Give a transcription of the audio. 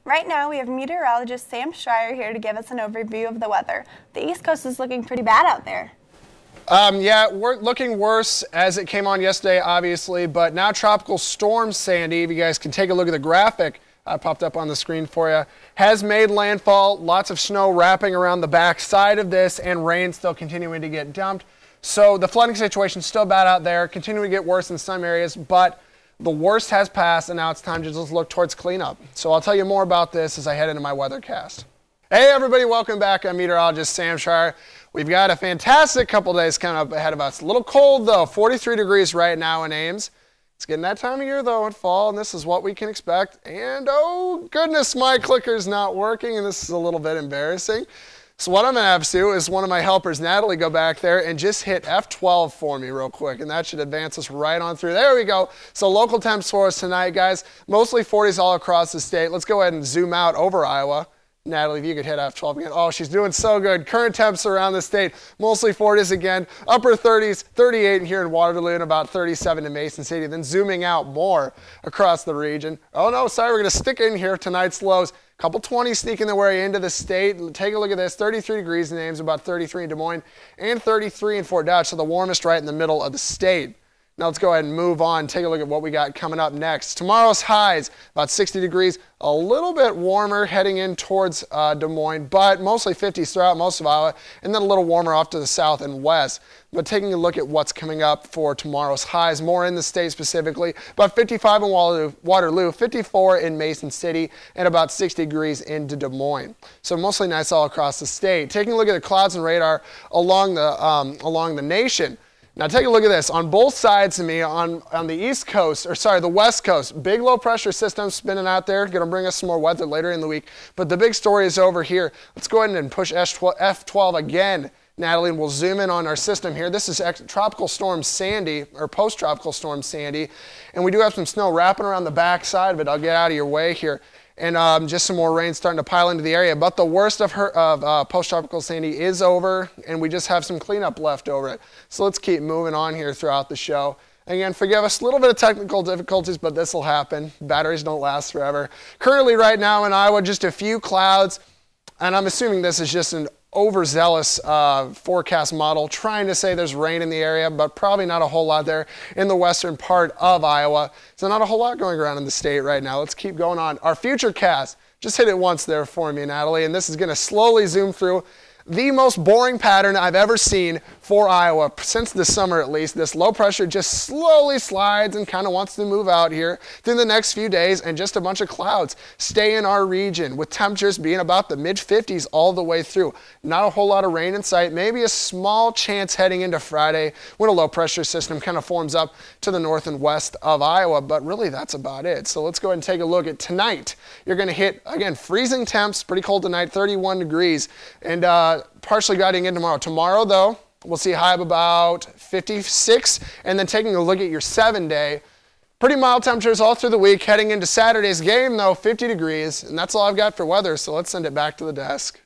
Right now, we have meteorologist Sam Schreier here to give us an overview of the weather. The East Coast is looking pretty bad out there. Yeah, we're looking worse as it came on yesterday, obviously, but now Tropical Storm Sandy, if you guys can take a look at the graphic, popped up on the screen for you, has made landfall. Lots of snow wrapping around the back side of this and rain still continuing to get dumped. So the flooding situation is still bad out there, continuing to get worse in some areas, but the worst has passed, and now it's time to just look towards cleanup. So I'll tell you more about this as I head into my weathercast. Hey everybody, welcome back. I'm meteorologist Sam Schreier. We've got a fantastic couple days coming up ahead of us. A little cold though, 43 degrees right now in Ames. It's getting that time of year though in fall, and this is what we can expect. And oh goodness, my clicker's not working, and this is a little bit embarrassing. So what I'm going to have to do is one of my helpers, Natalie, go back there and just hit F12 for me real quick, and that should advance us right on through. There we go. So local temps for us tonight, guys. Mostly 40s all across the state. Let's go ahead and zoom out over Iowa. Natalie, if you could hit F12 again. Oh, she's doing so good. Current temps around the state, mostly 40s again. Upper 30s, 38 here in Waterloo, and about 37 in Mason City. Then zooming out more across the region. Oh no, sorry, we're going to stick in here. Tonight's lows. Couple 20s sneaking their way into the state. Take a look at this. 33 degrees in Ames, about 33 in Des Moines, and 33 in Fort Dodge. So the warmest right in the middle of the state. Now let's go ahead and move on. Take a look at what we got coming up next. Tomorrow's highs, about 60 degrees, a little bit warmer heading in towards Des Moines, but mostly 50s throughout most of Iowa, and then a little warmer off to the south and west. But taking a look at what's coming up for tomorrow's highs, more in the state specifically, about 55 in Waterloo, 54 in Mason City, and about 60 degrees into Des Moines. So mostly nice all across the state. Taking a look at the clouds and radar along the nation. Now take a look at this. On both sides of me, on the east coast, or sorry, the west coast, big low pressure system spinning out there, going to bring us some more weather later in the week. But the big story is over here. Let's go ahead and push F12 again, Natalie, and we'll zoom in on our system here. This is Tropical Storm Sandy, or Post-Tropical Storm Sandy, and we do have some snow wrapping around the back side of it. I'll get out of your way here. And just some more rain starting to pile into the area. But the worst of post-tropical Sandy is over, and we just have some cleanup left over it. So let's keep moving on here throughout the show. Again, forgive us a little bit of technical difficulties, but this will happen. Batteries don't last forever. Currently right now in Iowa, just a few clouds, and I'm assuming this is just an overzealous forecast model trying to say there's rain in the area, but probably not a whole lot there in the western part of Iowa. So not a whole lot going around in the state right now. Let's keep going on. Our FUTURECAST, just hit it once there for me, Natalie, and this is going to slowly zoom through the most boring pattern I've ever seen for Iowa, since the summer at least. This low pressure just slowly slides and kind of wants to move out here through the next few days, and just a bunch of clouds stay in our region with temperatures being about the mid-50s all the way through. Not a whole lot of rain in sight, maybe a small chance heading into Friday when a low pressure system kind of forms up to the north and west of Iowa, but really that's about it. So let's go ahead and take a look at tonight. You're going to hit, again, freezing temps, pretty cold tonight, 31 degrees, and partially guiding in tomorrow. Tomorrow, though, we'll see a high of about 56, and then taking a look at your 7-day, pretty mild temperatures all through the week. Heading into Saturday's game, though, 50 degrees, and that's all I've got for weather, so let's send it back to the desk.